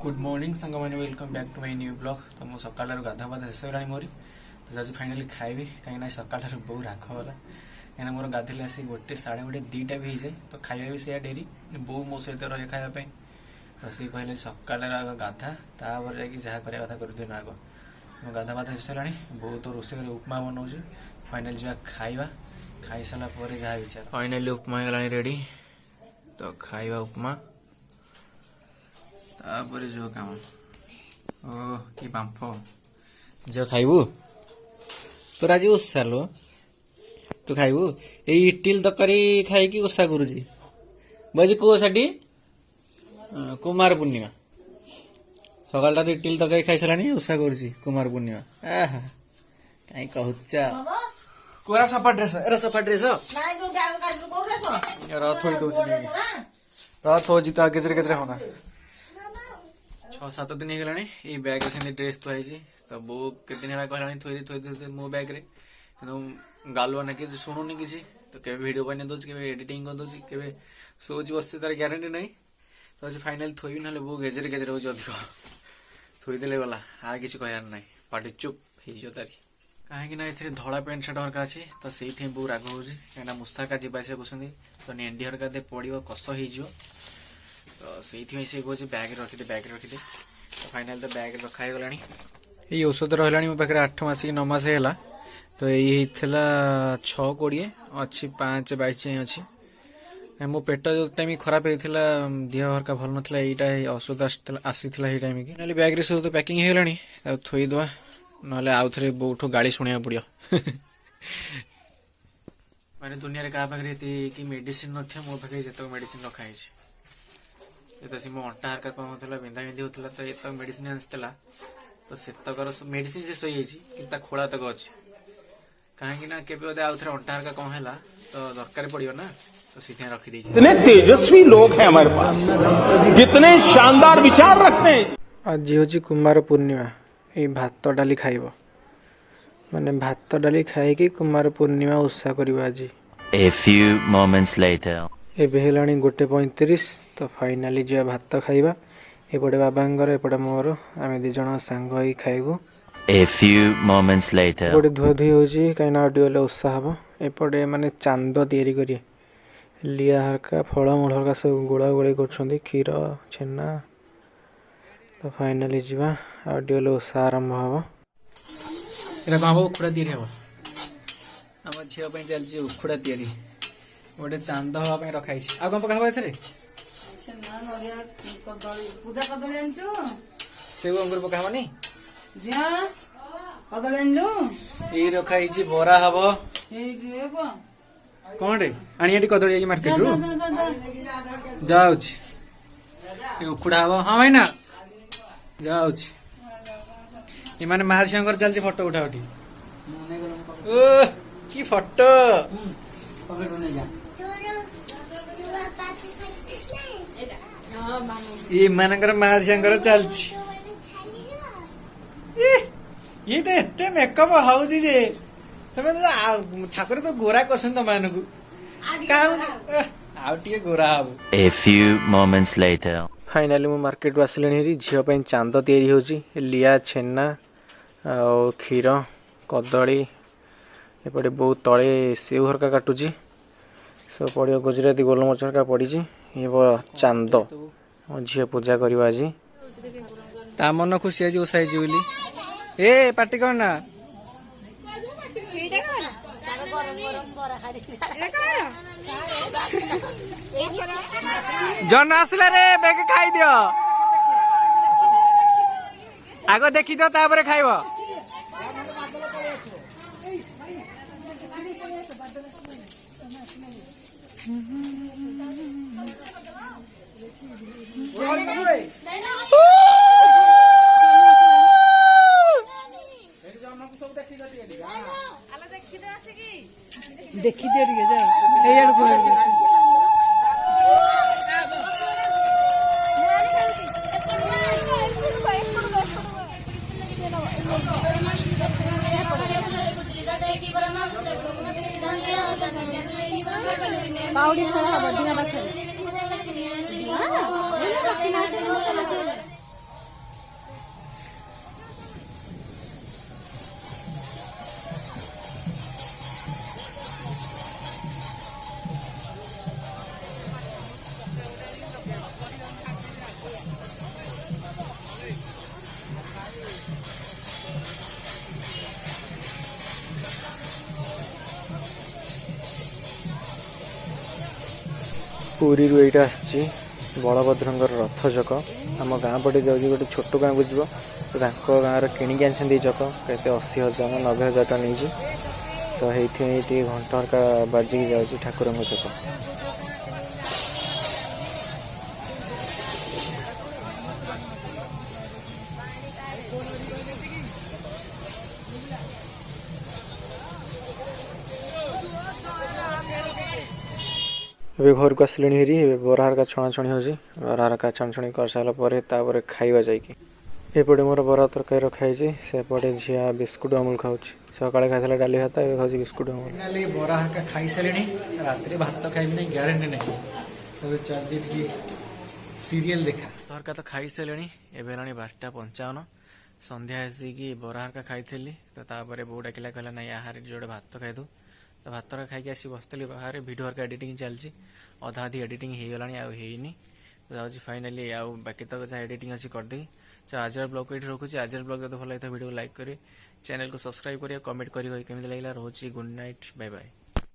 Good morning song मैंने welcome back to my new blog. तो मुझे सकाल गाधा बाधा शेष होगा मोरी तो आज फाइनाली खाइबी कहीं सकाल बहुत राग गला कहीं मोर गाधे आसी 1 साढ़े 1 2टा भी हो जाए तो खाଇବା भी से डेरी बो मो सहित रहे खायापी तो सी कहले सकाल गाधा तापर जहाँ करवा कथा कर दिन आग मो गाधा बाधा शेष है बो तो रोसे उपमा बनाऊँ फाइनाली जा खाइबा खाई सारापर जहाँ विचार फाइनाली उपमा होगा रेडी तो खाइबा उपमा तापर जो काम ओ कि बांफ जो खाइबू तोर आज ओषा लो तू खाइबू ये इटिल तरकारी खाई ओषा करुची बजी को ओषाटी कुमार पूर्णिमा सकाल इटिल तरकारी खाई सारा ओषा करुची कुमार पूर्णिमा आहा कहीं कहचा कोरा सफा ड्रेस एरा सफा ड्रेस रथ होई दउछ रथ हो जिता केजरे केजरे होना 6-7 दिन हो ये बैग से ड्रेस थुआई तो बो के दिन है कहला थोड़ी मो बैग रे गालुआ ना कि शुणुनि किसी तो केवे वीडियो बना दूसरी के एडिटिंग कर दूसरी के सोच बस तार ग्यारंटी नहीं तो आज फाइनाल थोई ना बो गेजरे गेजरे हो अधिक थोईदे गला आ कि कहार ना पार्टी चुप हो तारी कहीं ये धला पैंट सार्ट हरका अच्छी तो से बहुत राग हो कहीं मुस्ताका जावास कर तो नेंडी हरका दे पड़ो कष हो तो से कहे बैग रखिदे तो फाइनाल तो बैग रखा गला ये औषध रहा मो पाखे 8 मास कि 9 मास है तो ये 6-20 अच्छी 5-22 अच्छी मो पेट जो टाइम खराब होता देह हरका भल नाला यहाँ औषध आसी टाइम की ना बैग सब तो पैकिंग होगा थोईदे ना आउ थे बहुत गाड़ी शुणा पड़ो मैंने दुनिया क्या पाखे मेडिसिन न मो पाखे जितक मेडिसिन रखाई तो सी मो अंटा हरका कम होता बिंधा बिंधी होता तो ये मेडिसिन आसला तो सेतकर मेडिसिन से सही कि खोला तक अच्छे कहीं के आउ थे अंटा हरका कम है तो दरकार पड़ो ना तो सीधे रखी इतने तेजस्वी लोग हैं हमारे पास, कितने शानदार विचार रखते हैं। आज हूँ कुमार पूर्णिमा ये भात डाली खाइब माने भात डाली खाई कुमार पूर्णिमा ओषा कर आज A few moments later. एबे हेलाणी 1:35 तो फाइनाली जा भात खाइबा एपटे बाबांगर एपटे मोर आम दी जन सांग होई खाइबू A few moments later. एपटे धुआ धुई होची कहीं अडियो ओषा हम एपटे माने चांद तैयारी करी लिया हरका फल मूल हरका सब गोड़ा गोड़ी कर क्षीर छेना तो फाइनाली जा अडियो ओषा आरंभ हम एटा कौन हम उखुड़ा तैयारी हम आम झील चलती उखुड़ा तैयारी गोटे चांद हाँपाई रखाई आ कौन पका ए सेव अंगूर पका हमानी ये रखाई बरा हम कौन रे आनी कदली मार्केट रू जाऊँ उखुड़ा हम हाँ भाई ना जाऊँ ये माँ झील चलती फटो उठा उठी ओ कि फटो ये मानकर माँ झील चलती ये तो एते मेकअप हाउजी जे तमे तो ठाकुर तो गोरा करसन त मानकु काम टिके गोरा हबो A few moments later. Finally मो मार्केट आसिले हेरी झील पे चांद तैयारी होची लिया छेना और क्षीर कदली एपटे बहुत तले सेव हरका काटुची सब पड़ो गुजराती गोलमरिच हरका पड़ी ये चांद मो झी पूजा कर आज ता मन खुशी आज ओसाई बोली ए पार्टी कर ना जन आसला रे बेग खाई दियो आगो देखी दियो तापर खाइब देखी दे रही है पुरी यहाँ आसी बलभद्र रथ चक आम गाँ पटे जाऊँगी गोटे छोट गाँव को जीव तो गाँव किणिक आनी चक के 80,000 90,000 टका नहीं तो ये घंटा हरका बाजिकी जाऊँगी ठाकुर चक। ए घर को आसिले हेरी बरा हरका छणाछणी हो बरा हरका छणाछणी कर सारापर खाइबा जापटे मोर बरा तरकारी रखाई सेपटे झिया बिस्कुट अमूल खाऊँ सका खाई डाली भात ए खाऊँ बिस्कुट अमूल बरा हरका खाई सारे राति भात खाई ना ग्यारंटी नहीं तब चलती सीरियल देखा तो हरका तो खाई सारे एवं 12:55 संध्या आसिकी बरा हरका खाई तो तापर बो डाकिला कहला ना यार जोड़े भात खाईदू तो भात खाई आसी बसती बाहर वीडियो हरका एडिटिंग चलती अधा अधी एडिटिंग हो गला आनी तो जाऊँगी फाइनाली आउ बाकी तक जहाँ एडिटिंग अच्छी करदे तो आज ब्लॉग ये रखुच्छी। आज ब्लॉग जब भल लगे वीडियो लाइक करें चैनल को सब्सक्राइब करें कमेंट करें केमी लगे रोचे गुड नाइट बाय बाय।